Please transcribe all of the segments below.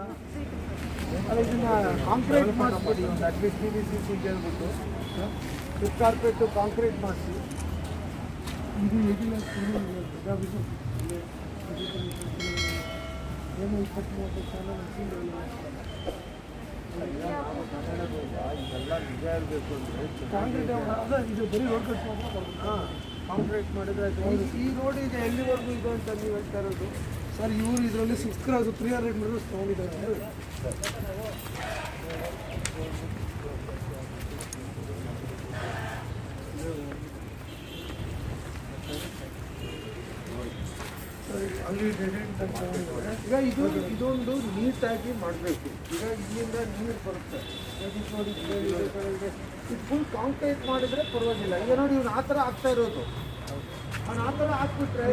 ಅಲ್ಲ ಇದನ್ನು ಕಾಂಕ್ರೀಟ್ ಮಾಡಿಸ್ಬಿಡಿ ಒಂದು at least T V C C ಹೇಳ್ಬಿಟ್ಟು ಫಿಟ್ ಕಾರ್ಪೆಟ್ಟು ಕಾಂಕ್ರೀಟ್ ಮಾಡಿಸಿ. ಇದು ಏನು 20-30 ಇದೆಲ್ಲ ನಿಜ ಇರಬೇಕು ಅಂದರೆ ಕಾಂಕ್ರೀಟ್ ಇದು ಬರೀ ರೋಡ್ ಕಟ್ಸ್ಕೊಂಡು ಕಾಂಕ್ರೀಟ್ ಮಾಡಿದ್ರೆ ಈ ರೋಡ್ ಈಗ ಎಲ್ಲಿವರೆಗೂ ಇದು ಅಂತ ನೀವು ಹೇಳ್ತಾ ಇರೋದು? ಸರ್ ಇವರು ಇದರಲ್ಲಿ 6 ಕ್ರಾಸ್ 300 ಮೀಟರ್ಸ್ ತೊಗೊಂಡಿದ್ದಾರೆ. ಈಗ ಇದೊಂದು ನೀಟಾಗಿ ಮಾಡಬೇಕು. ಈಗ ಇಲ್ಲಿಂದ ನೀರು ಬರುತ್ತೆ ನೋಡಿ, ಇದು ಫುಲ್ ಕಾಂಕ್ರೀಟ್ ಮಾಡಿದರೆ ಪರವಾಗಿಲ್ಲ. ಈಗ ನೋಡಿ ಇವ್ನು ಆ ಥರ ಆಗ್ತಾ ಇರೋದು, ಅವ್ನು ಆ ಥರ ಹಾಕ್ಬಿಟ್ರೆ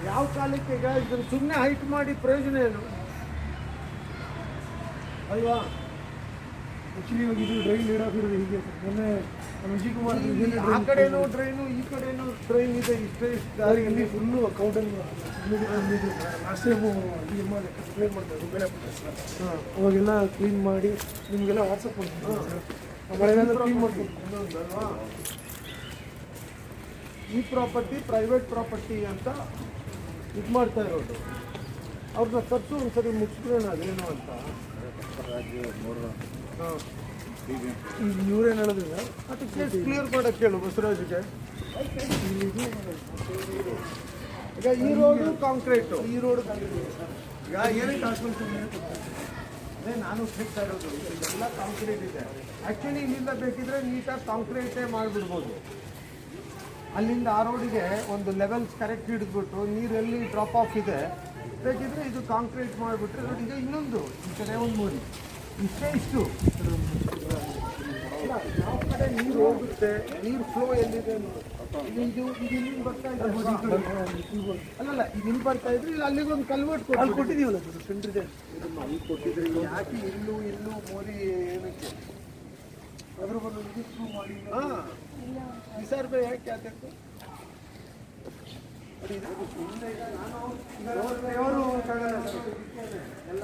ಯಾವ ಕಾಲಕ್ಕೆ ಈಗ ಇದನ್ನು ಸುಮ್ಮನೆ ಹೈಟ್ ಮಾಡಿ ಪ್ರಯೋಜನ ಏನು ಅಲ್ವಾ? ಆ್ಯಕ್ಚುಲಿ ಇವಾಗ ಇದು ಡ್ರೈನ್ ಲೀಡ್ ಆಗಿರೋದು ಹೀಗೆ. ಮೊನ್ನೆ ವಿಜಯಕುಮಾರ್ ಆ ಕಡೆನೂ ಡ್ರೈನು ಈ ಕಡೆನೂ ಡ್ರೈನ್ ಇದೆ. ಇಷ್ಟೇ ದಾರಿಯಲ್ಲಿ ಫುಲ್ಲು ಅಕೌಂಟಲ್ಲಿ ಲಾಸ್ಟ್ ಟೈಮು ಇದು ಮಾಡಿ ಕ್ಲೀನ್ ಮಾಡ್ತಾರೆ ಬೆಲೆ ಹಾಂ, ಅವಾಗೆಲ್ಲ ಕ್ಲೀನ್ ಮಾಡಿ ನಿಮಗೆಲ್ಲ ವಾಟ್ಸಪ್ ಮಾಡ್ತೀನಿ ಸರ್. ಕ್ಲೀನ್ ಮಾಡ್ತೀನಿ ಅಲ್ವಾ? ಈ ಪ್ರಾಪರ್ಟಿ ಪ್ರೈವೇಟ್ ಪ್ರಾಪರ್ಟಿ ಅಂತ ಇದು ಮಾಡ್ತಾ ಇರೋದು. ಅವ್ರನ್ನ ತಪ್ಪು ಒಂದ್ಸರಿ ಮುಗಿಸ್ಬಿಡೋಣ ಅದೇನು ಅಂತ. ಹಾಂ, ಈಗ ಇವ್ರೇನು ಹೇಳಿದ್ರಿಂದ ಅದಕ್ಕೆ ಕ್ಲಿಯರ್ ಮಾಡೋಕ್ಕೆ ಹೇಳು ಬಸವರಾಜ್ಗೆ. ಈಗ ಈ ರೋಡು ಕಾಂಕ್ರೀಟು, ಈ ರೋಡು ಈಗ ಏನಕ್ಕೆ ಹಾಸ್ಕೊಂಡು ಅದೇ ನಾನು ಹೇಳ್ತಾ ಇರೋದು. ಇದೆಲ್ಲ ಕಾಂಕ್ರೀಟ್ ಇದೆ. ಆ್ಯಕ್ಚುಲಿ ಇಲ್ಲಿಂದ ಬೇಕಿದ್ರೆ ನೀಟಾಗಿ ಕಾಂಕ್ರೀಟೇ ಮಾಡಿಬಿಡ್ಬೋದು. ಅಲ್ಲಿಂದ ಆ ರೋಡಿಗೆ ಒಂದು ಲೆವೆಲ್ಸ್ ಕರೆಕ್ಟ್ ಹಿಡಿದ್ಬಿಟ್ಟು ನೀರಲ್ಲಿ ಡ್ರಾಪ್ ಆಫ್ ಇದೆ, ಬೇಕಿದ್ರೆ ಇದು ಕಾಂಕ್ರೀಟ್ ಮಾಡಿಬಿಟ್ರೆ ನೋಡಿ. ಈಗ ಇನ್ನೊಂದು ಈ ಕಡೆ ಒಂದು ನೋಡಿ, ಇಷ್ಟು ಯಾವ ಕಡೆ ನೀರು ಹೋಗುತ್ತೆ, ನೀರು ಫ್ಲೋ ಎಲ್ಲಿದೆ ಇದು ಇಲ್ಲಿ ಬರ್ತಾ ಇದೆ ಅಲ್ಲಲ್ಲ, ಇದು ಇಲ್ಲಿ ಬರ್ತಾ ಇದ್ರೆ ಇಲ್ಲಿ ಅಲ್ಲಿಗೊಂದು ಕಲ್ವರ್ಟ್ ಕೊಟ್ಟಿದ್ದೀವಲ್ಲ ಸೆಂಟ್ರಿದೆ. ಇದನ್ನು ಅಲ್ಲಿ ಕೊಟ್ಟಿದ್ರೆ ಯಾಕೆ ಇಲ್ಲೂ ಮೋರಿ ಏನಕ್ಕೆ ಅದ್ರ ಬಂದು ಇದು ಪ್ರೂವ್ ಮಾಡಿ. ಹಾಂ, ಸರ್ ಬೈ ಯಾಕೆ ಆತಕ್ಕೆ ಅವರು ಎಲ್ಲ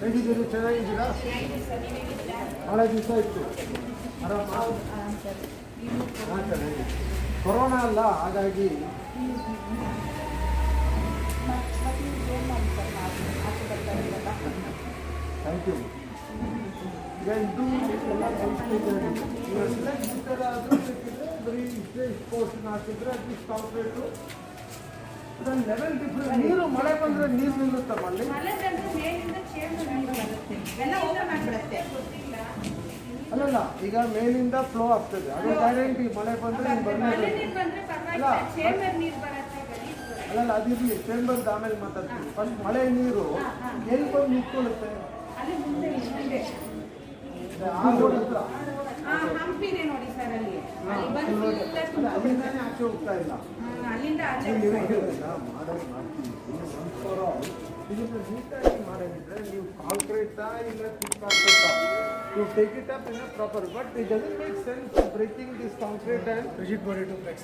ಹೇಗಿದ್ದೀರಿ? ಚೆನ್ನಾಗಿದ್ದೀರಾ? ಭಾಳ ದಿವಸ ಇತ್ತು. ಆರಾಮ? ಕೊರೋನಾ ಅಲ್ಲ, ಹಾಗಾಗಿ ಥ್ಯಾಂಕ್ ಯು. ಈಗ ಇದು ಎಲ್ಲ ಈ ಥರ ಆದರೂ ಬೇಕಿದ್ರೆ ಬರೀ ಇಷ್ಟೇ ಪೋರ್ಷನ್ ಹಾಕಿದ್ರೆ ಅಟ್ಲೀಸ್ಟ್ ಕಾಂಕ್ರೀಟು ಅದನ್ನು ಲೆವೆಲ್ ಡಿಫ್ರೆಂಟ್. ನೀರು ಮಳೆ ಬಂದರೆ ನೀರು ನಿಲ್ಲುತ್ತಮ್ಮ ಅಲ್ಲಿ? ಅಲ್ಲಲ್ಲ, ಈಗ ಮೇಲಿಂದ ಫ್ಲೋ ಆಗ್ತದೆ, ಅದು ಗ್ಯಾರಂಟಿ. ಮಳೆ ಬಂದರೆ ಅಲ್ಲಲ್ಲ, ಅದಿರಲಿ, ಚೇಂಬರ್ದು ಆಮೇಲೆ ಮಾತಾಡ್ತೀವಿ. ಫಸ್ಟ್ ಮಳೆ ನೀರು ಎಲ್ಲಿ ಬಂದು ನಿಂತ್ಕೊಳ್ಳುತ್ತೆ? ಅಲ್ಲಿಂದಾನೇ ಆಚೆ ಹೋಗ್ತಾ ಇಲ್ಲ. ಇದನ್ನು ನೀಟಾಗಿ ಮಾಡೋದಿದ್ರೆ ನೀವು ಕಾಂಕ್ರೀಟಾ ಇಲ್ಲ fit ಕಾಂಕ್ರೀಟಾ, you take it up in a proper, but it doesn't make sense breaking this concrete and rigid body to flex.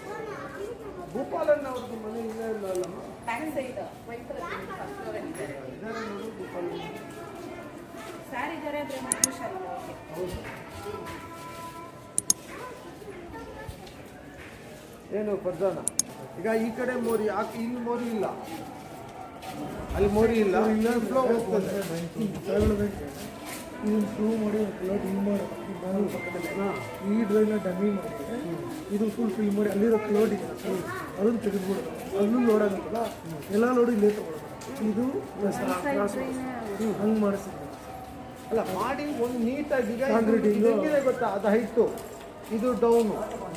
ಭೂಪಾಲನ್ನ ಅವ್ರದ್ದು ಮನೆ ಇಲ್ಲ ಅಲ್ಲಮ್ಮ? ಬ್ಯಾಕ್ ಸೈಡ್ ವೈಫರ್ ಫಸ್ಟ್ ಫ್ಲೋರ್ ಅಲ್ಲಿ ಇದ್ದಾರೆ. ಇದಾರೆ ನೋಡು ಭೂಪಾಲನ್ನ. ಸಾರ್ ಇದ್ದಾರೆ ಅಂದ್ರೆ ಮಾತ್ರ ಶಾಲೆ. ಹೌದು. ಏನು ಪರ್ದಾನ? ಈಗ ಈ ಕಡೆ ಮೋರಿ ಹಾಕಿ, ಇಲ್ಲಿ ಮೋರಿ ಇಲ್ಲ, ಅಲ್ಲಿ ಮೋರಿ ಇಲ್ಲ, ಇಲ್ಲ ಫ್ಲೋ ಹೋಗ್ತದೆ. ಇದನ್ನು ಪ್ರೂವ್ ಮಾಡಿ ಕ್ಲೋಟ್ ಹಿಂಗೆ ಮಾಡಿ ಈ ಡ್ರೈನ ಡಮ್ಮಿ ಮಾಡಿ ಇದು ಫುಲ್ ಫಿಲ್ ಮಾಡಿ ಅಲ್ಲಿರೋ ಕ್ಲೋಟ್ ಇದೆ ಅದನ್ನು ತೆಗೆದುಬಿಡೋದು. ಅದನ್ನು ಲೋಡ್ ಆಗುತ್ತಲ್ಲ, ಎಲ್ಲ ಲೋಡು ಇಲ್ಲೇ ತೊಗೊಳ್ಳೋದು. ಇದು ಹಂಗೆ ಮಾಡಿಸ್ತೀವಿ ಅಲ್ಲ, ಮಾಡಿ ಒಂದು ನೀಟಾಗಿ ಹೆಂಗಿದೆ ಗೊತ್ತಾ? ಅದು ಹೈಟು, ಇದು ಡೌನು,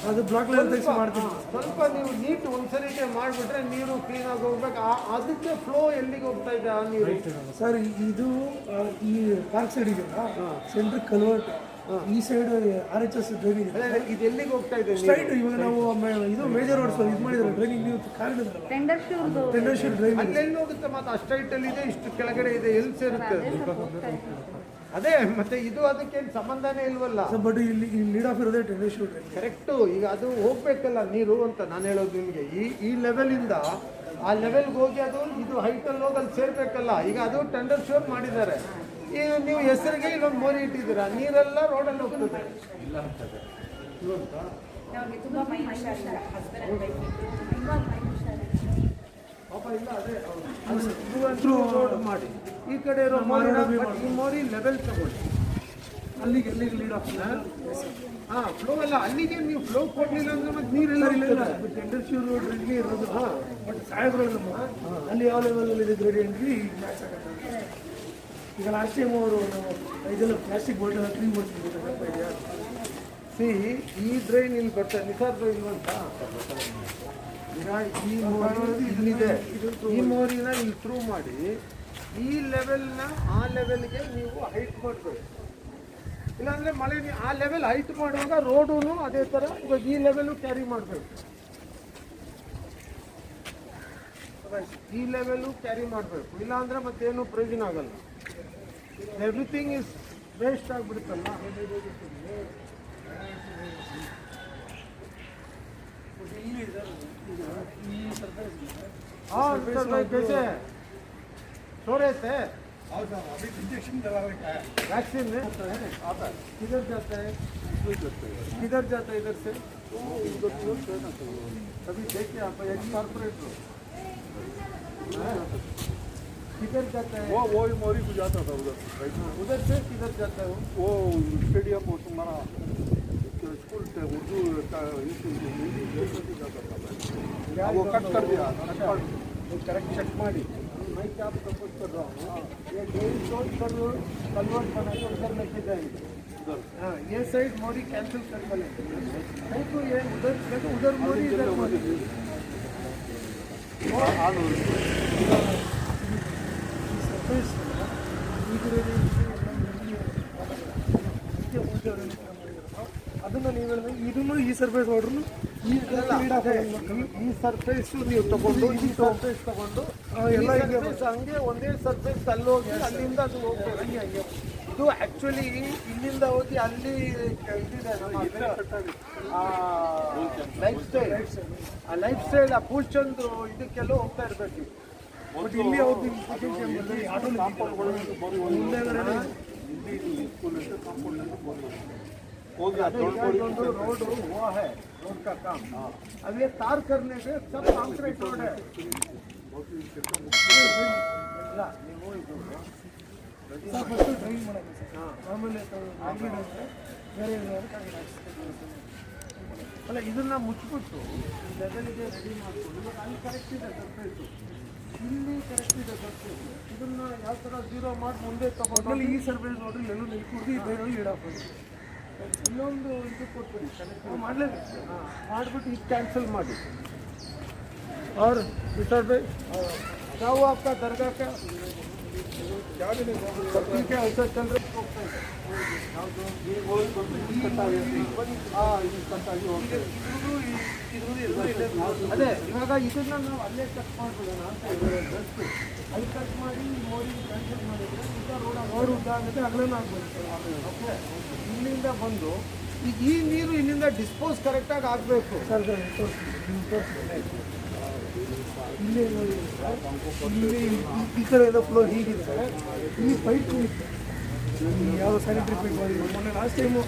ಅದು ಬ್ಲಾಕ್ ಲೆವೆಲ್ ತೆಗೆಸಿ ಮಾಡ್ತೀವಿ. ಸ್ವಲ್ಪ ನೀವು ನೀಟ್ ಒಂದ್ಸರಿಗೆ ಮಾಡಿಬಿಟ್ರೆ ನೀರು ಕ್ಲೀನಾಗಿ ಹೋಗ್ಬೇಕು. ಅದಕ್ಕೆ ಫ್ಲೋ ಎಲ್ಲಿಗೆ ಹೋಗ್ತಾ ಇದೆ ಆ ನೀರು? ಸರ್ ಇದು ಈ ಪಾರ್ಕ್ ಸೈಡ್ ಇದೆಯಲ್ಲ, ಸೆಂಟ್ರ್ ಕಲ್ವರ್ಟ್, ಈ ಸೈಡ್ RHS ಡ್ರೈವಿಂಗ್ ಇದೆ. ಇದು ಎಲ್ಲಿಗೆ ಹೋಗ್ತಾ ಇದೆ? ಸ್ಟ್ರೈಟ್ ಇವಾಗ ನಾವು ಇದು ಮೇಜರ್ ರೋಡ್ಸ್ ಇದು ಮಾಡಿದ್ರೆ ಡ್ರೈವಿಂಗ್ ನೀವು ಕಾರಿಡಾರ್ ಟೆಂಡರ್ಶೂರ್ ಡ್ರೈವಿಂಗ್ ಅಲ್ಲೆಲ್ಲಿ ಹೋಗುತ್ತೆ? ಮತ್ತೆ ಆ ಸ್ಟ್ರೈಟಲ್ಲಿ ಇದೆ, ಇಷ್ಟು ಕೆಳಗಡೆ ಇದೆ, ಎಲ್ಲಿ ಸೇರುತ್ತೆ? ಅದೇ ಮತ್ತೆ ಇದು ಅದಕ್ಕೇನು ಸಂಬಂಧನೇ ಇಲ್ವಲ್ಲ. ಬಟ್ ಇಲ್ಲಿ ಲೀಡ್ ಆಫ್ ಇರೋದೇ ಟೆಂಡರ್ ಶೂಟ್ ಕರೆಕ್ಟು. ಈಗ ಅದು ಹೋಗ್ಬೇಕಲ್ಲ ನೀರು ಅಂತ ನಾನು ಹೇಳೋದು ನಿಮಗೆ. ಈ ಲೆವೆಲಿಂದ ಆ ಲೆವೆಲ್ಗೆ ಹೋಗಿ ಅದು ಇದು ಹೈಟಲ್ಲಿ ಹೋಗಿ ಅಲ್ಲಿ ಸೇರ್ಬೇಕಲ್ಲ. ಈಗ ಅದು ಟೆಂಡರ್ ಶೂಟ್ ಮಾಡಿದ್ದಾರೆ. ಈಗ ನೀವು ಹೆಸರಿಗೆ ಇಲ್ಲೊಂದು ಮೋರಿ ಇಟ್ಟಿದ್ದೀರಾ, ನೀರೆಲ್ಲ ರೋಡಲ್ಲಿ ಹೋಗ್ತದೆ. ಇಲ್ಲ ಅಂತದೆ ಪಾಪ ಇಲ್ಲ. ಅದೇ ರೋಡ್ ಮಾಡಿ ಈ ಕಡೆ ಇರೋ ಈ ಮೋರಿ ಲೆವೆಲ್ ತಗೊಳ್ಳಿ. ಅಲ್ಲಿಗೆ ಲೀಡ್ ಆಫ್ ಹಾಂ ಫ್ಲೋ ಅಲ್ಲ, ಅಲ್ಲಿಗೆ ನೀವು ಫ್ಲೋ ಕೊಡಲಿಲ್ಲ ಅಂದ್ರೆ ಮತ್ತೆ ನೀರೆಲ್ಲ ಟೆಂಡರ್ ಶೂರ್ ರೋಡ್ಗೆ ಇರೋದು. ಬಟ್ ಸಾಹೇಬ್ರಲ್ಲ ಅಲ್ಲಿ ಯಾವ ಲೆವೆಲಲ್ಲಿ ಇದೆ ಗ್ರೇಡಿಯಂಟ್ಗೆ ಈಗ ಮ್ಯಾಚ್ ಆಗುತ್ತೆ. ಈಗ ಲಾಸ್ಟ್ ಟೈಮ್ ಅವರು ಇದೆಲ್ಲ ಪ್ಲಾಸ್ಟಿಕ್ ಬಾಟಲ್ ಕ್ಲೀನ್ ಮಾಡ್ತಿದ್ದಾರೆ. ಈ ಡ್ರೈನ್ ಇಲ್ಲಿ ಬರ್ತದೆ, ನಿಸಾರ್ ಡ್ರೈನ್ ಅಂತ. ಈಗ ಈ ಮೋರಿ ಇಲ್ಲಿದೆ, ಈ ಮೋರಿನ ಇಲ್ಲಿ ಥ್ರೂ ಮಾಡಿ ಈ ಲೆವೆಲ್ನ ಆ ಲೆವೆಲ್ಗೆ ನೀವು ಹೈಟ್ ಮಾಡಬೇಕು. ಇಲ್ಲಾಂದರೆ ಮಳೆ ಆ ಲೆವೆಲ್ ಹೈಟ್ ಮಾಡುವಾಗ ರೋಡು ಅದೇ ಥರ ಇವಾಗ ಈ ಲೆವೆಲು ಕ್ಯಾರಿ ಮಾಡಬೇಕು. ಈ ಲೆವೆಲು ಕ್ಯಾರಿ ಮಾಡಬೇಕು, ಇಲ್ಲಾಂದರೆ ಮತ್ತೇನು ಪ್ರಯೋಜನ ಆಗಲ್ಲ. ಎವ್ರಿಥಿಂಗ್ ಇಸ್ ವೇಸ್ಟ್ ಆಗಿಬಿಡುತ್ತಲ್ಲ. हाँ कैसे सो रहे थे? इंजेक्शन डला हुआ है, वैक्सीन में आता है। किधर जाता है? किधर जाता है? इधर से कभी देखिए आप एक कॉर्पोरेट किधर जाता है? वो मोरी को जाता था उधर से किधर जाता है? वो स्टेडियम और तुम्हारा स्कूल से उर्दू वो कट कर दिया। करेक्ट चेक मारी। मैं क्या प्रपोज कर रहा हूँ, ये डेली सोच कन्वर्ट बनाइए उधर लेके जाएंगे। हाँ, ये साइड मोरी कैंसिल कर लेंगे। नहीं तो ये उधर मोरी इधर मोरी ಅದನ್ನು ನೀವು ಹೇಳಿದ್ರೆ ಇದನ್ನು ಈ ಸರ್ಫೇಸ್ ವಾಟ್ರು ಈ ಸರ್ಫೇಸ್ ನೀವು ತಗೊಂಡು ಈ ಸರ್ಫೇಸ್ ತಗೊಂಡು ಎಲ್ಲ ಹಂಗೆ ಒಂದೇ ಸರ್ಫೇಸ್ ಅಲ್ಲಿ ಹೋಗಿ ಅಲ್ಲಿಂದ ಅದು ಹೋಗ್ಬೇಕು. ಹಂಗೆ ಇದು ಆ್ಯಕ್ಚುಲಿ ಇಲ್ಲಿಂದ ಹೋಗಿ ಅಲ್ಲಿ ಇದಿದೆ ಲೈಫ್ ಸ್ಟೈಲ್, ಆ ಲೈಫ್ ಸ್ಟೈಲ್ ಆ ಪೂಲ್ಚಂದ್ ಇದಕ್ಕೆಲ್ಲ ಹೋಗ್ತಾ ಇರಬೇಕು. ಬಟ್ ಇಲ್ಲಿ ಅವ್ರದ್ದು रोड हुआ है, रोड का काम। अब ये तार करने से सब कांक्रीट रोड है। ಡ್ರೈವಿಂಗ್ ಮಾಡೋದು ಸರ್. ಆಮೇಲೆ ಬೇರೆ ಅಲ್ಲ ಇದನ್ನ ಮುಚ್ಚಿಬಿಟ್ಟು ಲೆವೆಲ್ಗೆ ರೆಡಿ ಮಾಡಿಕೊಂಡು ಅಲ್ಲಿ ಕರೆಕ್ಟ್ ಇದೆ ಸರ್ಫೇಸು, ಇಲ್ಲಿ ಕರೆಕ್ಟ್ ಇದೆ ಸರ್ಫೇಸು. ಇದನ್ನ ಯಾವ ಥರ ಜೀರೋ ಮಾಡಿ ಮುಂದೆ ತಗೊಂಡು ಈ ಸರ್ಫೇಸ್ ನೋಡ್ರಿ ಎಲ್ಲೂ ನಿಲ್ಕೊಡ್ದು ಇದರಲ್ಲಿ ಲೀಡ್ ಆಗ್ಬೋದು. ಇನ್ನೊಂದು ಇದು ಕೊಟ್ಬಿಡಿ, ಮಾಡಲೇಬೇಕು. ಮಾಡಿಬಿಟ್ಟು ಇದು ಕ್ಯಾನ್ಸಲ್ ಮಾಡಿ. और सर भाई क्या हुआ आपका दरगाह का? ठीक है, ऐसा चल रहा ಅದೇ ಇವಾಗ ಇದನ್ನ ನಾವು ಅಲ್ಲೇ ಕಟ್ ಮಾಡ್ಬಿಡೋಣ ಅಂತ ಇದ್ದಾರೆ. ಜಸ್ಟ್ ಅಲ್ಲಿ ಕಟ್ ಮಾಡಿ ಮೋರಿ ಕ್ಯಾನ್ಸಲ್ ಮಾಡಿದ್ರೆ ಈಗ ರೋಡ್ ಉದ್ದ ಆಗುತ್ತೆ, ಅಗಲೂ ಆಗ್ಬೋದು. ಓಕೆ, ಇಲ್ಲಿಂದ ಬಂದು ಈಗ ಈ ನೀರು ಇಲ್ಲಿಂದ ಡಿಸ್ಪೋಸ್ ಕರೆಕ್ಟಾಗಿ ಆಗಬೇಕು. ಇಲ್ಲಿ ಈ ಕಡೆ ಎಲ್ಲ ಫ್ಲೋ ಹೀಗಿದೆ. ಈ ಪೈಪ್ ಯಾವ ಸ್ಯಾನಿಟರಿ ಪೈಪ್ ಮಾಡಿದ್ರು ಮೊನ್ನೆ ಲಾಸ್ಟ್ ಟೈಮು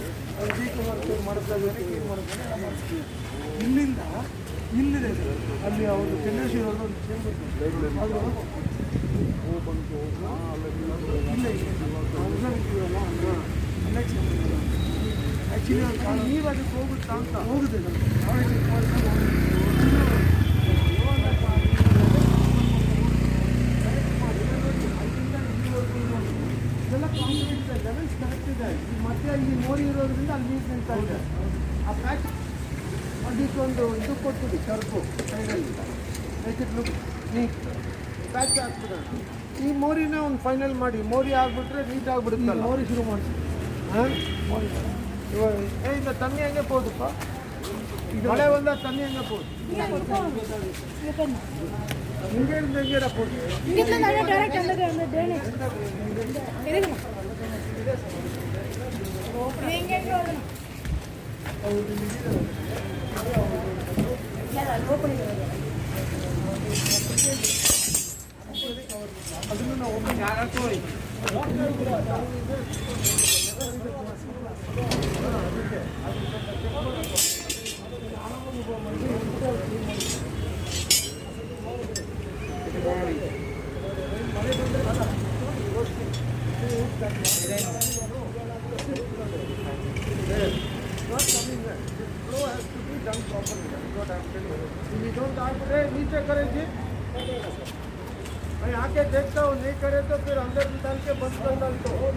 ಜಿ ಕುಮಾರ್ ಮಾಡಿದಾಗ ಕ್ಲೀನ್ ಮಾಡಿದ್ರೆ ಇಲ್ಲಿಂದ ಇಲ್ಲಿದೆ ಅಲ್ಲಿ ಅವರು ಟೆಂಡರ್ ಇರೋದು ಒಂದು ಚೇಂಬರ್ ಆ್ಯಕ್ಚುಲಿ ನೀವು ಅದಕ್ಕೆ ಹೋಗುತ್ತಾ ಅಂತ ಹೋಗುತ್ತೆ ಇದೆಲ್ಲ ಕಾಂಕ್ರೀಟ್ ಇದೆ, ಲೆವೆಲ್ಸ್ ಕರೆಕ್ಟ್ ಇದೆ. ಈ ಮಧ್ಯ ಈ ಮೋರಿ ಇರೋದ್ರಿಂದ ಅಲ್ಲಿ ನೀರು ನಿಲ್ತಾ ಇದೆ. ಆ ಪ್ಯಾಚ್ ಅದಕ್ಕೊಂದು ಇದು ಕೊಟ್ಬಿಡಿ, ಕರ್ಕು ಸೈಡಲ್ಲಿ make it look neat. Patch ಹಾಕ್ಬಿಡೋಣ. ಈ ಮೋರಿನ ಒಂದು ಫೈನಲ್ ಮಾಡಿ, ಮೋರಿ ಆಗಿಬಿಟ್ರೆ ನೀಟ್ ಆಗಿಬಿಡುತ್ತಲ್ಲ. ಮೋರಿ ಶುರು ಮಾಡಿಸಿ. ಹಾಂ, ಮೋರಿ ಇವಾಗ இந்த தண்ணி எங்கே போகுதுப்பா? மழை வந்தால் தண்ணி எங்கே போகுது? இங்கேருந்து எங்கேடா போகுது? இங்கிருந்து டேரக்ட் அந்த ட்ரைனேஜ் ಅದನ್ನು ನಾವು ಓಪನ್ नीचे करे जी मैं आके देखता हूँ, नहीं करे तो फिर अंदर निकाल के बंद कर डालता हूँ।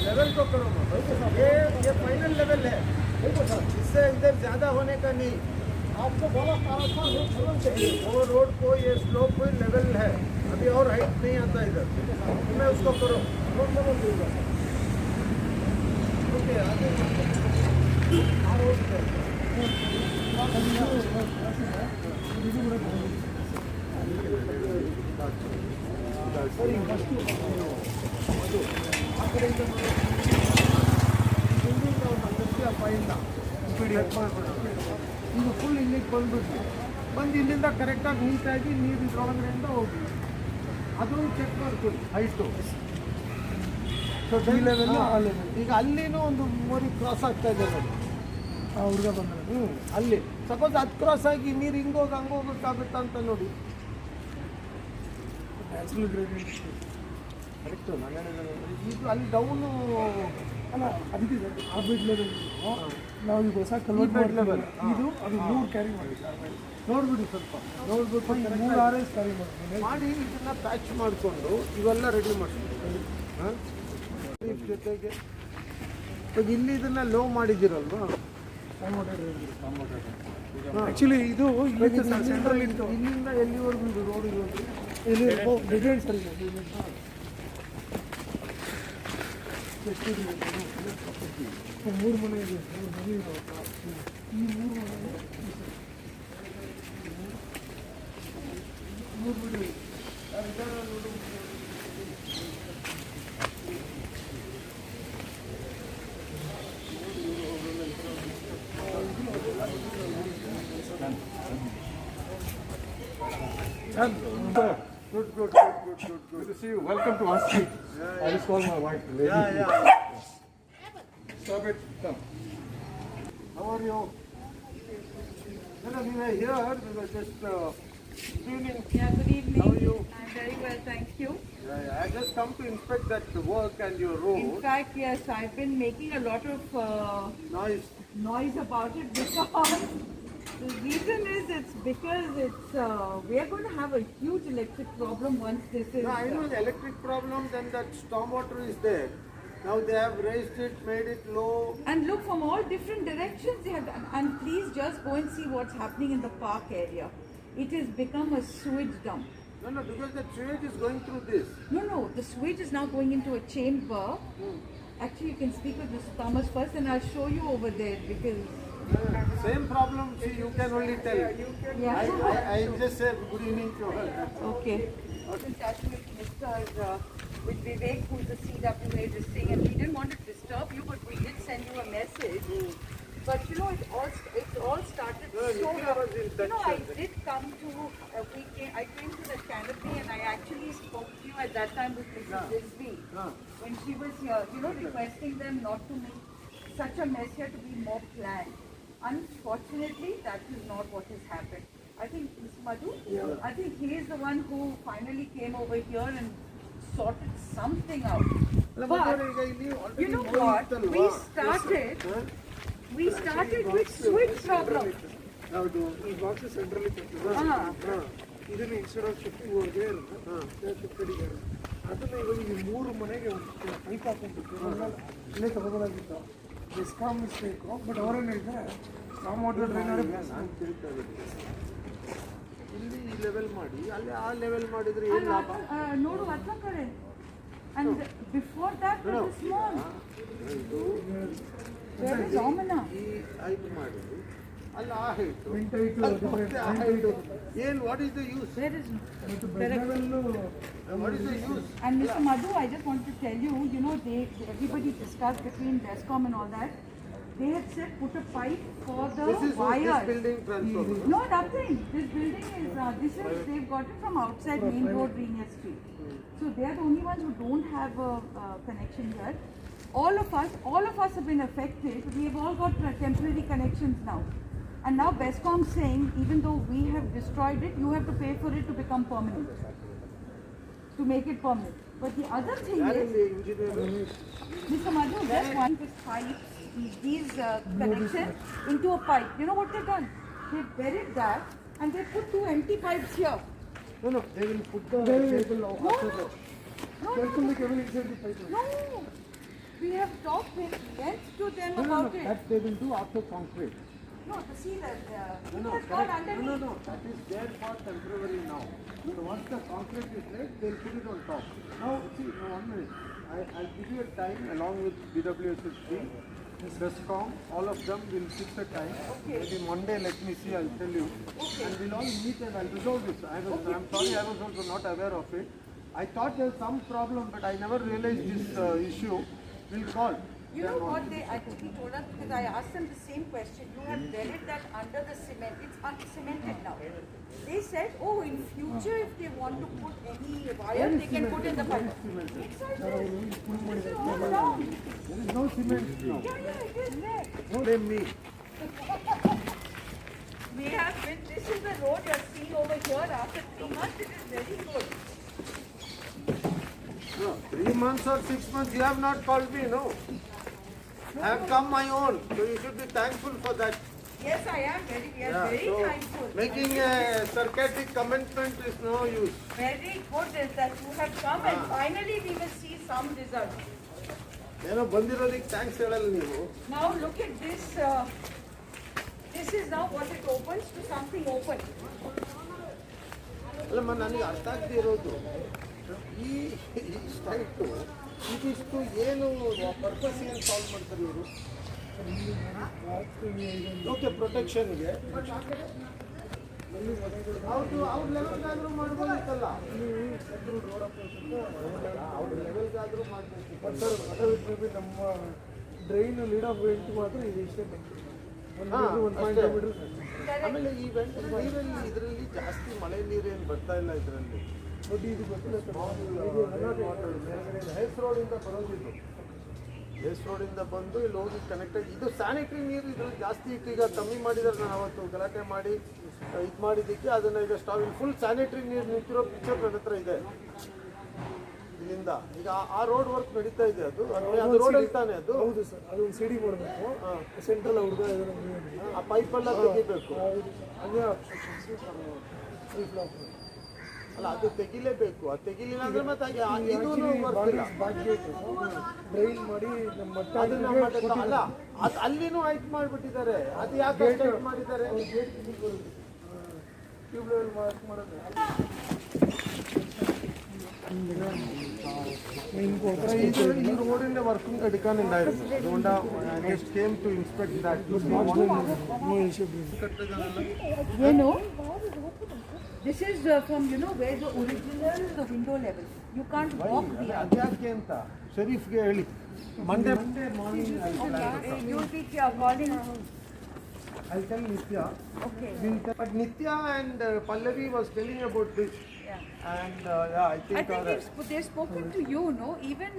लेवल को करो ये फाइनल लेवल है, इससे इधर ज्यादा होने का नहीं। आपको बोला वो रोड को ये स्लोप कोई लेवल है, अभी और हाइट नहीं आता इधर, मैं उसको करो ओके आगे ಈಗ ಫುಲ್ ಇಲ್ಲಿಗೆ ಬಂದ್ಬಿಟ್ಟು ಇಲ್ಲಿಂದ ಕರೆಕ್ಟಾಗಿ ನೀಟಾಗಿ ನೀರು ಇದ್ರೊಳಗಡೆಯಿಂದ ಹೋಗಿ ಅದನ್ನು ಚೆಕ್ ಮಾಡ್ಕೊಳ್ಳಿ ಹೈಟು. ಸೊ ಲೆವೆಲ್ ಆ ಲೆವೆಲ್ ಈಗ ಅಲ್ಲಿನೂ ಒಂದು ಮೋರಿ ಕ್ರಾಸ್ ಆಗ್ತಾ ಇದೆ ನೋಡಿ, ಆ ಹುಡುಗ ಬಂದ ಅಲ್ಲಿ ಸಪೋಸ್ ಅದು ಕ್ರಾಸ್ ಆಗಿ ನೀರು ಹಂಗೋಗೋಕ್ಕಾಗುತ್ತಾ ಅಂತ ನೋಡಿ. ನ್ಯಾಚುರಲ್ ಗ್ರೇಡಿಯಂಟ್ ಕರೆಕ್ಟು ನಾನು ಹೇಳಿದ್ರೆ ಇದು ಅಲ್ಲಿ ಡೌನು ಅಲ್ಲ ಅದಕ್ಕೆ ಆರ್ಬಿಟ್ ಲೆವೆಲ್ ನಾವು ಈಗ ಹೊಸ ಕನ್ವರ್ಟ್ ಲೆವೆಲ್ ಇದು ಅದು 3 ಕ್ಯಾರಿ ಮಾಡಿ ನೋಡ್ಬಿಡಿ, ಸ್ವಲ್ಪ ನೋಡ್ಬಿಟ್ಟು 3 RS ಕ್ಯಾರಿ ಮಾಡಿ ಇದನ್ನ ಪ್ಯಾಚ್ ಮಾಡಿಕೊಂಡು ಇವೆಲ್ಲ ರೆಡಿ ಮಾಡ್ಕೊಂಡು ಹಾಂ ಜೊತೆಗೆ ಈಗ ಇಲ್ಲಿ ಇದನ್ನ ಲೋ ಮಾಡಿದ್ದೀರಲ್ವಾ, ಆ್ಯಕ್ಚುಲಿ ಇದು ಸೆಂಟ್ರಲ್ ಇತ್ತು, ಇಲ್ಲಿಂದ ಎಲ್ಲಿವರೆಗೂ ಇದು ರೋಡ್ ಇರೋದು ಇಲ್ಲಿ ಡಿಸೈನ್ ಸರಿ ಮೂರು ಮನೆ ಇದೆ, 3 ಮನೆ ಇದೆ. ಈ 3 ಮನೆ 3 ಮನೆ Good. Good to see you. Welcome to our street. I just called my wife. Yeah. Stop it. Come. How are you? No, we were here. We were just evening. Yeah, good evening. How are you? I'm very well, thank you. I just come to inspect that work and your road. In fact, yes, I've been making a lot of noise about it because the reason is it's because we are going to have a huge electric problem once this is. No, I know the electric problem. Then that stormwater is there. Now they have raised it, made it low. And look, from all different directions they have done. And please just go and see what's happening in the park area. It has become a sewage dump. No, because the sewage is going through this. No, the sewage is now going into a chamber. Actually, you can speak with Mr. Thomas first and I'll show you over there because... Same problem, see, you can only tell. Yeah. I just said good evening to her. Okay. In touch with with Vivek, who's the CWA, this thing, and we didn't want to disturb you, but we did send you a message. But you know, it all started so. You know, I did come to. I came to the canopy, and I actually spoke to you at that time with Mrs. Rizvi when she was here. You know, requesting them not to make such a mess here, to be more planned. Unfortunately, that is not what has happened. I think Mr. Madhu, I think he is the one who finally came over here and sorted something out. But you know what? We started with switch problem. ಈ box ಸೆಂಟ್ರಲ್ಲಿ ಇದನ್ನು instead of shifting ಹೋಗಿದೆ ಶಿಫ್ಟಿಗೆ ಅದನ್ನು ಇವಾಗ ಈ 3 ಮನೆಗೆ pipe ಹಾಕೊಂಡ್ಬಿಟ್ಟು ಇಲ್ಲೇ ತಗೋಬೋದಾಗಿತ್ತು. Discom mistake, but ಅವರೇನು ಹೇಳ್ತಾರೆ ಸ್ಟಾಮ್ ವಾಟರ್ ಡ್ರೈನರ್ ಇಲ್ಲಿ ಲೆವೆಲ್ ಮಾಡಿ, ಅಲ್ಲಿ ಆ ಲೆವೆಲ್ ಮಾಡಿದ್ರೆ ಏನು ಲಾಭ? ನೋಡು ಅರ್ಥ ಕಡೆ. And before that was a small. Where is Ramana? ಈ ಹೈಟ್ ಮಾಡಿ ಅಲ್ಲ ಆ height. Vent height ಅಲ್ಲಿ different, ಮತ್ತೆ ಆ vent height. height. ಏನು what is the use? There is no. ಮತ್ತು bed level what is the use? And Mr. Madhu, I just want to tell you, you know, everybody discussed between Descom and all that. They had said put a pipe for the This is wires. this building transformer. No, nothing. This building is, they've got it from outside Main Road, Rainier Street. So they are the only ones who don't have a connection here. All of us have been affected. We have all got temporary connections now. And now Bescom saying, even though we have destroyed it, you have to pay for it to become permanent. To make it permanent. But the other thing is, ಯಾರಲ್ಲಿ engineer? Mr. Madhu, just want this pipe, these connections into a pipe. You know what they've done? They've buried that and they put 2 empty pipes here. No, they will put the cable No, after no, that. no, careful no, the cable inside the pipe. no. We have talked with went to them No, about it. that they will do after concrete. No, to see that it No, has gone underneath. no, that is there for temporary now. So once the concrete is laid, they'll put it on top. Now, see, now 1 minute. I'll give you a time along with BWSSB, Bescom, all of them will fix a time. Maybe Monday, let me see, I'll tell you. And we'll all meet and I'll resolve this. I'm sorry, I was also not aware of it. I thought there was some problem, but I never realized this issue. We'll call. You know what they actually told us, because I asked them the same question. You have buried that under the cement. It's cemented now. They said, oh, in future if they want to put any wire, they can put in the pipe. It's all there. It's all around. There is no cement now. Yeah, it is there. No, blame me. We have been, this is the road you're seeing over here. After 3 months, it is very good. No, 3 months or 6 months, you have not called me, no. I have come my own, so you should be thankful for that. Yes, I am we are very so thankful. making a sarcastic commitment is no use. Very good is that you have come and finally we will see some result. ಏನೋ ಬಂದಿರೋದಕ್ಕೆ thanks ಹೇಳಲ್ಲ ನೀವು. Now look at this. This is now what it opens to something open. ಅಲ್ಲಮ್ಮ ನನಗೆ ಅರ್ಥ ಆಗದೆ ಇರೋದು ಈ ಸ್ಟೈಟು ಇದಿಷ್ಟು ಏನು ಪರ್ಪಸ್ ಏನು ಸಾಲ್ವ್ ಮಾಡ್ತಾರೆ ಇವರು? ಓಕೆ ಪ್ರೊಟೆಕ್ಷನ್ಗೆ ಅವ್ರ ಲೆವೆಲ್ಗಾದ್ರೂ ಮಾಡ್ಬೋದಿತ್ತಲ್ಲ, ಅವ್ರ ಲೆವೆಲ್ಗಾದ್ರೂ ಮಾಡಬೇಕು. ಬಟ್ ಸರ್ ಅದರಲ್ಲಿ ನಮ್ಮ ಡ್ರೈನ್ ಲೀಡ್ ಆಫ್ ವೆಂಟ್ ಮಾತ್ರ ಇದು ಇಷ್ಟೇ ಒಂದು ಕಿಲೋಮೀಟರ್. ಆಮೇಲೆ ಈ ನೀರಲ್ಲಿ ಇದರಲ್ಲಿ ಜಾಸ್ತಿ ಮಳೆ ನೀರೇನು ಬರ್ತಾ ಇಲ್ಲ ಇದರಲ್ಲಿ. ಬಟ್ ಇದು ಗೊತ್ತಿಲ್ಲ ಸರ್. ಹೇಸ್ ರೋಡಿಂದ ಬರೋದಿದ್ದು, ಹೇಸ್ ರೋಡಿಂದ ಬಂದು ಇಲ್ಲಿ ಹೋಗಿ ಕನೆಕ್ಟ್ ಆಗಿ ಇದು ಸ್ಯಾನಿಟರಿ ನೀರು ಇದ್ರಲ್ಲಿ ಜಾಸ್ತಿ ಇತ್ತು. ಈಗ ಕಮ್ಮಿ ಮಾಡಿದ್ದಾರೆ, ನಾನು ಅವತ್ತು ಗಲಾಟೆ ಮಾಡಿ ಇದು ಮಾಡಿದ್ದಕ್ಕೆ ಅದನ್ನು ಈಗ ಸ್ಟಾಪ್ ಫುಲ್ ಸ್ಯಾನಿಟರಿ ನೀರು ನಿಂತಿರೋ ಪಿಕ್ಚರ್ ನನ್ನ ಹತ್ರ ಇದೆ. ಇಲ್ಲಿಂದ ಈಗ ಆ ರೋಡ್ ವರ್ಕ್ ನಡೀತಾ ಇದೆ. ಅದು ರೋಡ್ ತಾನೆ ಅದು. ಹೌದು ಸರ್, ಅದು ಒಂದು ಸಿಡಿ ಮಾಡಬೇಕು ಸೆಂಟ್ರಲ್ ಹುಡುಗ ಆ ಪೈಪೆಲ್ಲ ತೆಗಿಬೇಕು. ಅದೇ ಅಲ್ಲ ಅದು ತೆಗಿಲೇಬೇಕು. ಅದು ತೆಗಿಲಿಲ್ಲ ಅಂದ್ರೆ ಮತ್ತೆ ಇದೂ ಬರ್ತಿಲ್ಲ. ಡ್ರೈನ್ ಮಾಡಿ ನಮ್ಮ ಮಟ್ಟ ಅದನ್ನ ಅಲ್ಲ ಅದು ಅಲ್ಲಿನೂ ಹೈಟ್ ಮಾಡಿಬಿಟ್ಟಿದ್ದಾರೆ. ಅದು ಯಾಕೆ ಹೈಟ್ ಮಾಡಿದ್ದಾರೆ? ട്യൂബ് ലെവൽ മാർക്ക് ಮಾಡೋದು ഈ റോഡിന്റെ വർക്കും എടുക്കാനുണ്ടായിരുന്നു. അതുകൊണ്ട് just came to inspect that. You know, this is from where the original window level. You can't walk beyond. ಅದ್ಯಾಕೆ ಅಂತ ಶರೀಫ್ಗೆ ಹೇಳಿ. Monday morning You'll be calling. I'll tell Nitya. Okay. But Nitya and Pallavi was telling about this. Yeah. And I I think think they've spoken to you, no? Even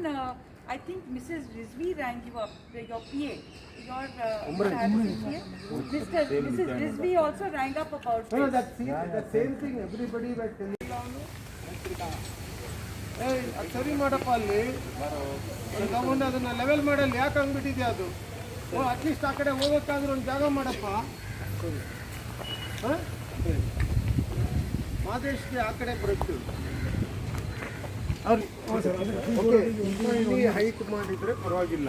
I think Mrs. Rizvi rang you up, your PA. Your Mrs. Rizvi also rang up about no, this. that same thing everybody were telling. Hey, ಅದು ಸರಿ ಮಾಡಪ್ಪ, ಅಲ್ಲಿ ತಗೊಂಡು ಅದನ್ನ level ಮಾಡಲ್ಲ. ಯಾಕೆ ಹಂಗ್ಬಿಟ್ಟಿದೆ ಅದು? At least ಆ ಕಡೆ ಹೋಗೋಕ್ಕಾದ್ರೂ ಒಂದು ಜಾಗ ಮಾಡಪ್ಪ. ಮಾದೇಶ್ಗೆ ಆ ಕಡೆ ಬರುತ್ತೆ ಅವ್ರು. ಇಲ್ಲಿ ಹೈಟ್ ಮಾಡಿದ್ರೆ ಪರವಾಗಿಲ್ಲ.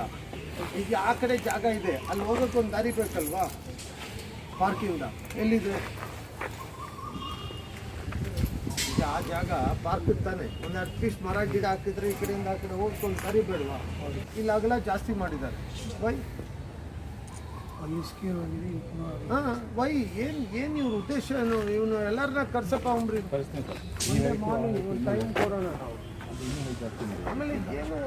ಈಗ ಆ ಕಡೆ ಜಾಗ ಇದೆ, ಅಲ್ಲಿ ಹೋಗೋಕೆ ಒಂದು ದಾರಿ ಬೇಕಲ್ವಾ ಪಾರ್ಕಿಂದ. ಎಲ್ಲಿದೆ ಈಗ ಆ ಜಾಗ? ಪಾರ್ಕ್ ತಾನೆ. ಒಂದು ಅಟ್ಲೀಸ್ಟ್ ಮರ ಗಿಡ ಹಾಕಿದ್ರೆ ಈ ಕಡೆಯಿಂದ ಆ ಕಡೆ ಹೋಗ್ಕೊಂಡು ದಾರಿ ಬೇಡವಾ? ಇಲ್ಲಿ ಅಗಲ ಜಾಸ್ತಿ ಮಾಡಿದ್ದಾರೆ. ವೈ ಅಲ್ಲಿ ಸ್ಕೇಲ್ ಆಗಿದೆ ಹಾಂ ವೈ ಏನು ಇವ್ರ ಉದ್ದೇಶ ಏನು ಇವನು ಎಲ್ಲರನ್ನ ಕರ್ಸಪ್ಪ ಅಂಬ್ರಿ ಮಾರ್ನಿಂಗ್ ಒಂದು ಟೈಮ್ ಕೊಡೋಣ ನಾವು ಆಮೇಲೆ ಏನು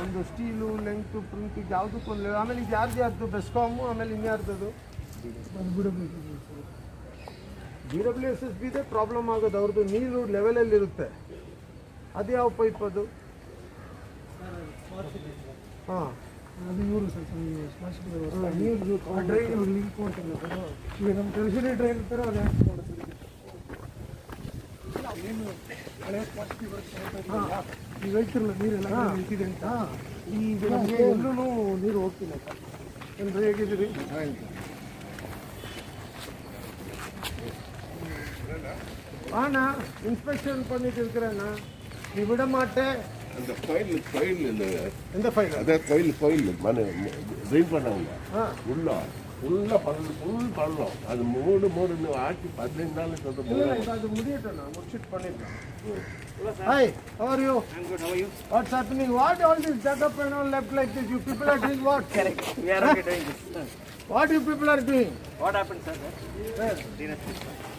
ಒಂದು ಸ್ಟೀಲು ಲೆಂಗ್ತು ಪ್ರಿಂಟಿಗೆ ಯಾವುದಕ್ಕೊಂದು ಆಮೇಲೆ ಇದು ಯಾರ್ದು ಬೆಸ್ಕಾಮು ಆಮೇಲೆ ಇನ್ಯಾರ್ದದು BWSSB ಇದೆ ಪ್ರಾಬ್ಲಮ್ ಆಗೋದು ಅವ್ರದ್ದು ನೀರು ಲೆವೆಲಲ್ಲಿರುತ್ತೆ ಅದು ಯಾವ ಪೈಪ್ ಅದು ಹಾಂ ಅದು ಇವರು ಸ್ವಲ್ಪ ನೀರು ಡ್ರೈನ್ ಇವ್ರು ಲಿಂಕ್ ಮಾಡ್ತಾರೆ ಈಗ ನಮ್ಮ ಟ್ರೆಷರಿ ಡ್ರೈನ್ ಇರ್ತಾರೆ ಅದು ಯಾಕೆ ಮಾಡ್ತಾರೆ ಏನು ಹಳೆ ಪಾಸಿಟಿವ್ ಈಗ ಹೇಳ್ತಿರಲ್ಲ ನೀರೆಲ್ಲ ನಿಂತಿದೆ ಅಂತ ಈಗ ನಮಗೆ ಎಲ್ಲೂ ನೀರು ಹೋಗ್ತಿಲ್ಲ ಎಲ್ಲರೂ ಹೇಗಿದ್ದೀರಿ ஆனா இன்ஸ்பெக்ஷன் பண்ணிட்டு இருக்கிறேன்னா நீ விட மாட்டேன் அந்த ஃபைல் எந்த ஃபைல் அதான் ஃபைல் மன ட்ரெயின் பண்ணாங்க ஃபுல் பண்ணலாம் அது மூணு ஆக்கி 15 நாள் இல்ல அது முடியட்டும் நான் முடிச்சிட்டு பண்ணிட்டேன் Hi, how are you? I'm good. How are you? What's happening? What all this setup and all left like this? You people are doing what? Correct. We are okay doing this. What you people are doing? What happened, sir? Where? Dinner.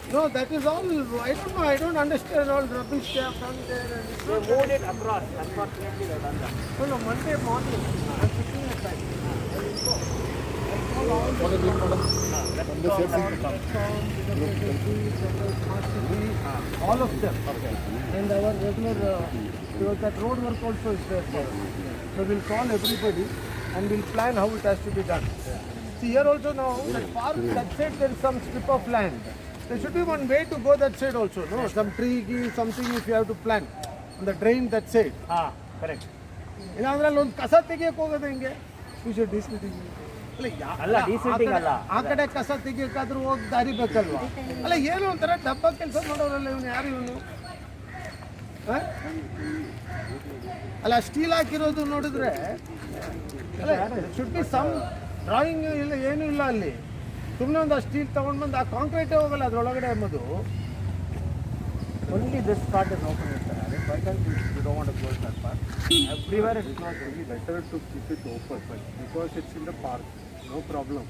No, that is all. I don't know. I don't understand all rubbish they have done there. And it's They moved it across. Unfortunately, they have done that. no, Monday morning. I'm sitting at time. I will go. All of them. And our regular, that road work also is there for us. So we'll call everybody and we'll plan how it has to be done. See here also now, that far that side there is some strip of land. There should be one way to go that side also, no? Some tree, something if you have to plant. On the drain that side. Correct. ಇಲ್ಲಾಂದ್ರಲ್ಲಿ ಒಂದು ಕಸ ತೆಗಿಯಕ್ಕೆ ಹೋಗೋದು ಹೆಂಗೆ ಅಲ್ಲ, decenting ಅಲ್ಲ. ಆ ಕಡೆ ಕಸ ತೆಗಿಯಕ್ಕಾದ್ರೂ ಹೋಗಿ ದಾರಿ ಬೇಕಲ್ವಾ ಅಲ್ಲ ಏನೋ ಒಂಥರ ಡಬ್ಬ ಕೆಲಸ ಮಾಡೋರಲ್ಲ ಇವನು ಯಾರು ಇವನು ಅಲ್ಲ ಸ್ಟೀಲ್ ಹಾಕಿರೋದು ನೋಡಿದ್ರೆ ಅಲ್ಲ ಶುಡ್ ಬಿ ಸಮ್ ಡ್ರಾಯಿಂಗ್ ಇಲ್ಲ ಏನೂ ಇಲ್ಲ ಅಲ್ಲಿ ಸುಮ್ಮನೆ ಒಂದು ಆ ಸ್ಟೀಲ್ ತೊಗೊಂಡು ಬಂದು ಆ ಕಾಂಕ್ರೀಟೇ ಹೋಗಲ್ಲ ಅದರೊಳಗಡೆ ಎಂಬುದು Only this part is open, sir. Why can't you don't want to close that part? Everywhere it's not really better to keep it open, but because it's in the park, no problem.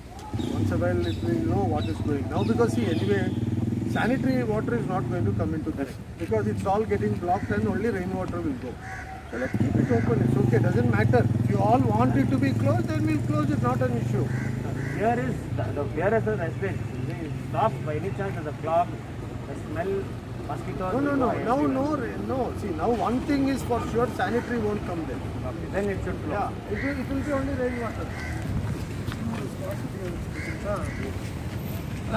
Once a while it will know what is going. Now because see anyway, sanitary water is not going to come into this because it's all getting blocked and only rainwater will go. So let's keep it open. It's okay. Doesn't matter. If you all want it to be closed, then we'll close it. Not an issue. Here is the VRS has been stopped by any chance as a clog, the smell, mosquitoes. No. See, now one thing is for sure, sanitary won't come there. Okay, then it should flow. Yeah, it will be only rainwater.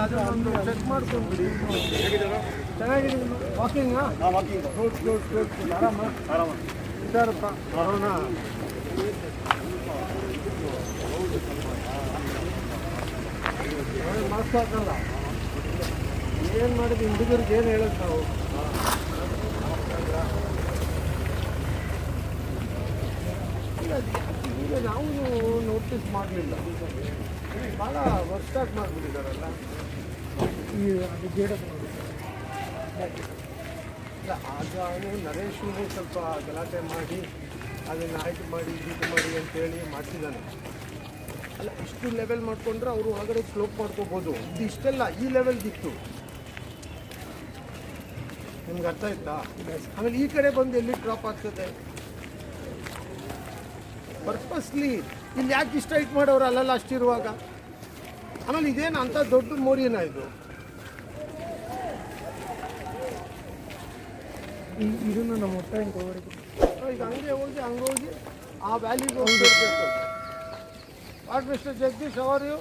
ಅದು ಒಂದು check ಮಾಡ್ಕೊಂಡ್ಬಿಡಿ ಚೆನ್ನಾಗಿದೆ walking good ಆರಾಮ ಇದ್ದಾರಪ್ಪ ಬರೋಣ mask ಹಾಕಲ್ಲ ಏನು ಮಾಡಿದ್ವಿ ಹುಡುಗರಿಗೆ ಏನು ಹೇಳೋದು ನಾವು ಈಗ ನಾವು ನೋಟಿಸ್ ಮಾಡಲಿಲ್ಲ ಭಾಳ ವರ್ಷಾಗಿ ಮಾಡಿಬಿಟ್ಟಿದ್ದಾರಲ್ಲ ಈ ಅದು ಗೇಟ್ ಆಗ ಅವನು ನರೇಶು ಸ್ವಲ್ಪ ಗಲಾಟೆ ಮಾಡಿ ಅದನ್ನು ಆಯ್ಕೆ ಮಾಡಿ ಇದು ಮಾಡಿ ಅಂತೇಳಿ ಮಾಡ್ತಿದ್ದಾನೆ ಅಲ್ಲ ಇಷ್ಟು ಲೆವೆಲ್ ಮಾಡಿಕೊಂಡ್ರೆ ಅವರು ಒಳಗಡೆ ಸ್ಲೋಪ್ ಮಾಡ್ಕೋಬೋದು ಇದು ಇಷ್ಟೆಲ್ಲ ಈ ಲೆವೆಲ್ಗಿತ್ತು ನಿಮ್ಗೆ ಅರ್ಥ ಆಯ್ತಾ ಆಮೇಲೆ ಈ ಕಡೆ ಬಂದು ಎಲ್ಲಿ ಡ್ರಾಪ್ ಆಗ್ತದೆ ಪರ್ಪಸ್ಲಿ ಇಲ್ಲಿ ಯಾಕೆ ಇಷ್ಟ ಹೈಟ್ ಮಾಡೋರು ಅಲ್ಲಲ್ಲ ಅಷ್ಟಿರುವಾಗ ಆಮೇಲೆ ಇದೇನು ಅಂಥ ದೊಡ್ಡ ಮೋರಿನ ಇದು ಇದನ್ನು ನಮ್ಮ ಹೊಟ್ಟೆ ಹಿಂಗೆ ಹೋಗೋರಿಗೆ ಈಗ ಹಂಗೆ ಹೋಗಿ ಆ ವ್ಯಾಲಿಗೆ ಹೋಗ್ತಿರ್ಬೇಕು ವಾಟ್ ಮಿಸ್ಟರ್ ಜಗದೀಶ್ ಅವರು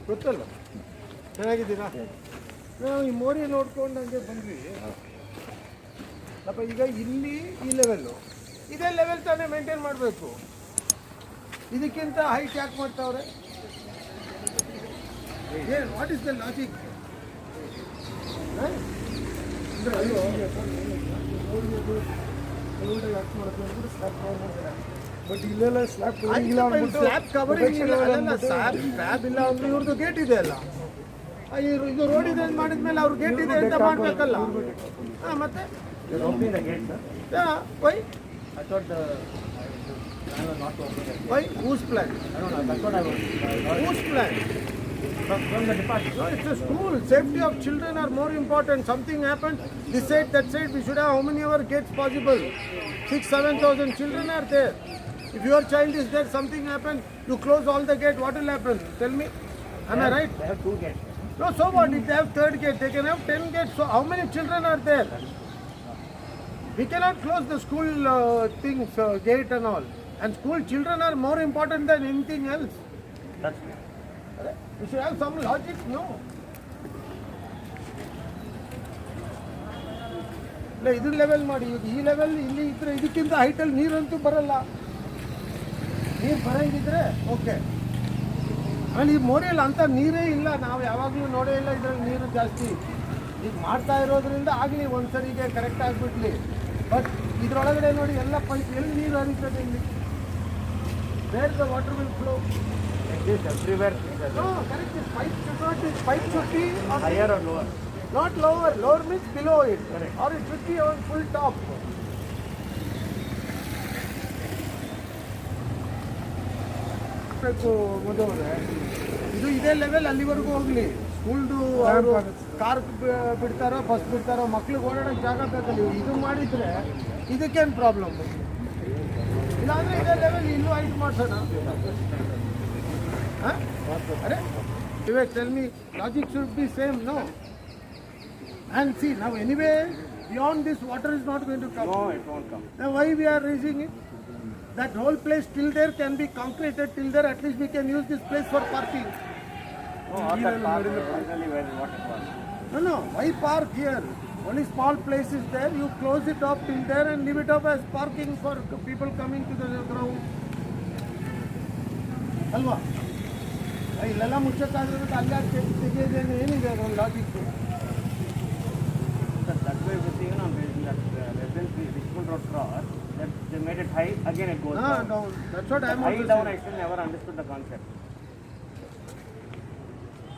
ಗೊತ್ತಲ್ಲ ಚೆನ್ನಾಗಿದ್ದೀರಾ ನಾವು ಈ ಮೋರಿ ನೋಡ್ಕೊಂಡು ಹಂಗೆ ಬಂದ್ವಿ ಅಪ್ಪ ಈಗ ಇಲ್ಲಿ ಈ ಲೆವೆಲ್ಲು ಇದೇ ಲೆವೆಲ್ ತಾನೇ ಮೇಂಟೈನ್ ಮಾಡಬೇಕು ಇದಕ್ಕಿಂತ ಹೈಟ್ ಯಾಕೆ ಮಾಡ್ತಾವ್ರೆ ಏನು what is the logic but ಇಲ್ಲೆಲ್ಲ ಸ್ಲ್ಯಾಬ್ ಸ್ಲ್ಯಾಬ್ ಕವರಿಂಗ್ ಇಲ್ಲ ಸ್ಲ್ಯಾಬ್ ಇಲ್ಲ ಅಂದ್ರೆ ಇವ್ರದ್ದು ಗೇಟ್ ಇದೆ ಅಲ್ಲ ಇದು ರೋಡ್ ಇದೆ ಅಂತ ಮಾಡಿದ್ಮೇಲೆ ಅವ್ರ ಗೇಟ್ ಇದೆ ಅಂತ ಮಾಡ್ಬೇಕಲ್ಲ ಹಾಂ ಮತ್ತೆ You're opening the gate, sir? Why I thought the plan was not to open it. Why? Whose plan? I don't know. That's what I was. Whose plan? From the department. No, it's a school. Safety of children are more important. Something happened, this side, that side, we should have how many ever gates possible? 6,000-7,000 children are there. If your child is there, something happened, you close all the gate, what will happen? Tell me. Am I right? They have 2 gates. No, so what? If they have third gate, they can have 10 gates. So how many children are there? We cannot close the school gate and all. And school children are more important than anything else. That's true. You should have some logic, no? ಇಲ್ಲ ಇದು level ಮಾಡಿ ಈ level ಇಲ್ಲಿ ಇದ್ರೆ ಇದಕ್ಕಿಂತ ಹೈಟಲ್ಲಿ ನೀರಂತೂ ಬರಲ್ಲ. ನೀರು ಬರಂಗಿದ್ರೆ okay. ಆಮೇಲೆ ಈ ಮೋರಿಯಲ್ಲಿ ಅಂತ ನೀರೇ ಇಲ್ಲ, ನಾವು ಯಾವಾಗಲೂ ನೋಡೇ ಇಲ್ಲ ಇದ್ರಲ್ಲಿ ನೀರು ಜಾಸ್ತಿ. ಈಗ ಮಾಡ್ತಾ ಇರೋದ್ರಿಂದ ಆಗಲಿ ಒಂದ್ಸರಿಗೆ ಕರೆಕ್ಟ್ ಆಗಿಬಿಡ್ಲಿ. ಬಟ್ ಇದರೊಳಗಡೆ ನೋಡಿ ಎಲ್ಲ ಪೈಪ್ ಎಲ್ಲಿ ನೀರು ಹರಿತದೆ ಇಲ್ಲಿ. Where the water will flow. Like this everywhere. No, correct. This pipe should be on Higher or lower? not lower. Lower means below it. Correct. Or it should be on full top. ಇದು ಇದೇ level ಅಲ್ಲಿವರೆಗೂ ಹೋಗ್ಲಿ. ಸ್ಕೂಲ್ದು ಅವರು car ಬಿಡ್ತಾರೋ bus ಬಿಡ್ತಾರೋ ಮಕ್ಳಿಗೆ ಓಡಾಡೋಕ್ಕೆ ಜಾಗ ಬೇಕಲ್ಲಿ. ಇದು ಮಾಡಿದ್ರೆ ಇದಕ್ಕೇನು ಪ್ರಾಬ್ಲಮ್? ಇಲ್ಲಾಂದ್ರೆ ಇದೇ ಲೆವೆಲ್ ಇನ್ನೂ ಹೈಟ್ ಮಾಡ್ಸೋಣ. Are? Vivek, tell me, logic should be same, no? And see, now anyway, beyond this water is not going to come. No, it won't come. Then why we are raising it? That whole place till there can be concreted, till there at least we can use this place for parking. No, or that park is originally where the water was. No, why park here? Only small place is there, you close it up till there and leave it up as parking for people coming to the ground. Alva? ಇಲ್ಲೆಲ್ಲ ಮುಚ್ಚಕ್ಕಾದ್ರೆ ಅಲ್ಲೇ ತೆಗೆಯೋದೇನು ಏನಿದೆ ಅದೊಂದು logic. That's why we're seeing on Richmond Road cross that they made it high, again it goes down. down. That's what I'm High also down, saying. I still never understood the concept.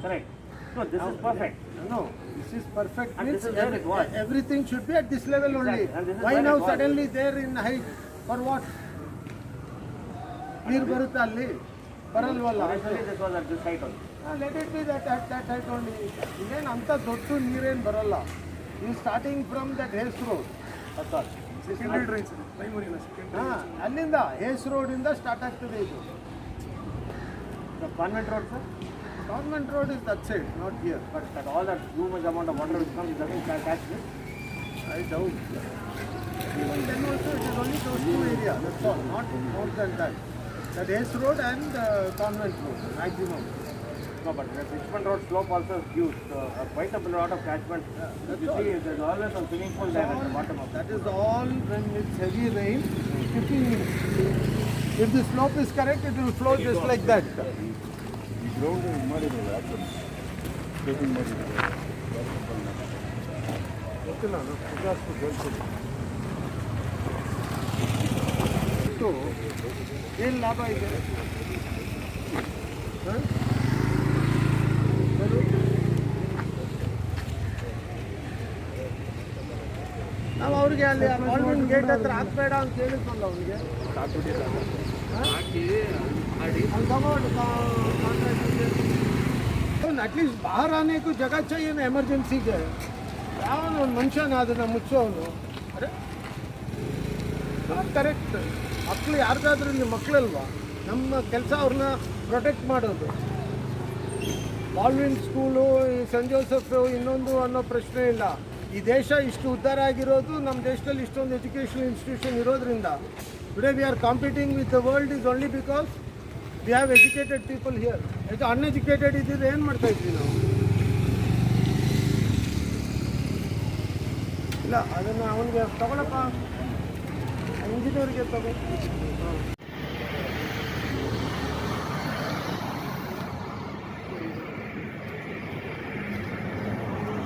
Correct. No, this is perfect. No, this is perfect. And Means this is where it was. everything should be at this level only. Exactly. And this is Why where now it was. suddenly there in height? For what? ನೀರು ಬರುತ್ತೆ ಅಲ್ಲಿ ಬರಲ್ವಲ್ಲ. Originally this was at this height only. Let it be that height only. ಇದೇನು ಅಂತ ದೊಡ್ಡ ನೀರೇನು ಬರಲ್ಲ. ನೀವು starting from that Hayes road. That's all. Secondary drains primary ಇಲ್ಲ ಸೆಕೆಂಡರಿ. ಅಲ್ಲಿಂದ ಹೇಸ್ ರೋಡಿಂದ ಸ್ಟಾರ್ಟ್ ಆಗ್ತದೆ ಇದು. The convent road, sir? Government road is that side, not here. But that all that huge amount of water which comes, it doesn't catch this. I doubt. Even then also it is only those two areas, that's all, not more than that. That Ace Road and Convent Road, maximum. No, but the Richmond Road slope also is huge, so quite a lot of catchment. If you see, there's always some swimming pool there at the bottom of it. That is all when it's heavy rain, 15 minutes. If the slope is correct, it will flow just like that. ಈ ground ಮಾಡಿರೋದು actually skating ಮಾಡಿರೋದು ಗೊತ್ತಿಲ್ಲ ನಾನು ಗುಜರಾತ್ ಹೇಳ್ತೀನಿ. ಏನು ಲಾಭ ಇದೆ? ನಾವು ಅವ್ರಿಗೆ ಅಲ್ಲಿ ಕಾಲ್ವಿನ್ ಗೇಟ್ ಹತ್ರ ಹಾಕ್ಬೇಡ ಅಂತ ಹೇಳಿದ್ವಲ್ಲ ಅವ್ನಿಗೆ. ಅಟ್ಲೀಸ್ಟ್ ಬಾಹರ್ ಆನೆ को जगह चाहिए ना ಎಮರ್ಜೆನ್ಸಿ ಗೆ. ಯಾವನು ಒಂದು ಮನುಷ್ಯನ ಅದನ್ನು ಮುಚ್ಚೋನು. ಅರೆ ಕರೆಕ್ಟ್. ಮಕ್ಕಳು ಯಾರಿಗಾದ್ರೂ ಇಲ್ಲಿ ಮಕ್ಕಳಲ್ವಾ, ನಮ್ಮ ಕೆಲಸ ಅವ್ರನ್ನ ಪ್ರೊಟೆಕ್ಟ್ ಮಾಡೋದು. ಕಾಲ್ವಿನ್ ಸ್ಕೂಲು, ಸೆಂಟ್ ಜೋಸೆಫ್ ಇನ್ನೊಂದು ಅನ್ನೋ ಪ್ರಶ್ನೆ ಇಲ್ಲ. ಈ ದೇಶ ಇಷ್ಟು ಉದ್ಧಾರ ಆಗಿರೋದು ನಮ್ಮ ದೇಶದಲ್ಲಿ ಇಷ್ಟೊಂದು ಎಜುಕೇಷನಲ್ ಇನ್ಸ್ಟಿಟ್ಯೂಷನ್ ಇರೋದ್ರಿಂದ. Today we are competing with the world is only because we have educated people here. ಇದು ಅನ್ಎಜುಕೇಟೆಡ್ ಇದ್ದಿದ್ರೆ ಏನು ಮಾಡ್ತಾ ಇದ್ವಿ ನಾವು? ಇಲ್ಲ, ಅದನ್ನು ಅವನಿಗೆ ತಗೊಳಪ್ಪ, ಇಂಜಿನಿಯರ್ಗೆ ತಗೋ.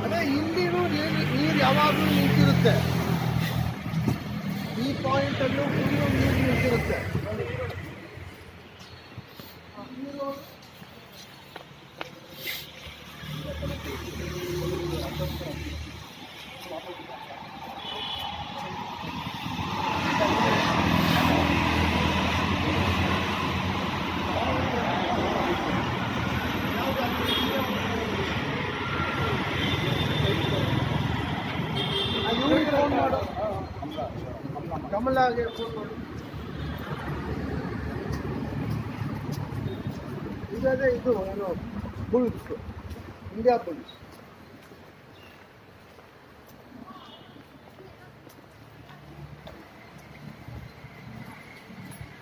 ಅದೇ ಇಲ್ಲಿನೂ ನೀರು ಯಾವಾಗಲೂ ನಿಂತಿರುತ್ತೆ. ಈ ಪಾಯಿಂಟಲ್ಲೂ ಕುಡಿಯೋ ನೀರು ನಿಂತಿರುತ್ತೆ. ಫೋನ್ ಮಾಡು, ಕಮಲಾಗೆ ಫೋನ್ ಮಾಡು. ಇದೇ ಇದು ಏನು ಬುಲ್ಸ್, ಇಂಡಿಯಾ ಬುಲ್ಸ್.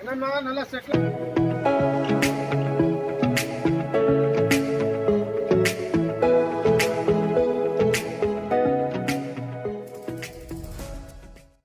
ಏನಮ್ಮ, ನೆಲ್ಲ ಸೆಟ್ಲ್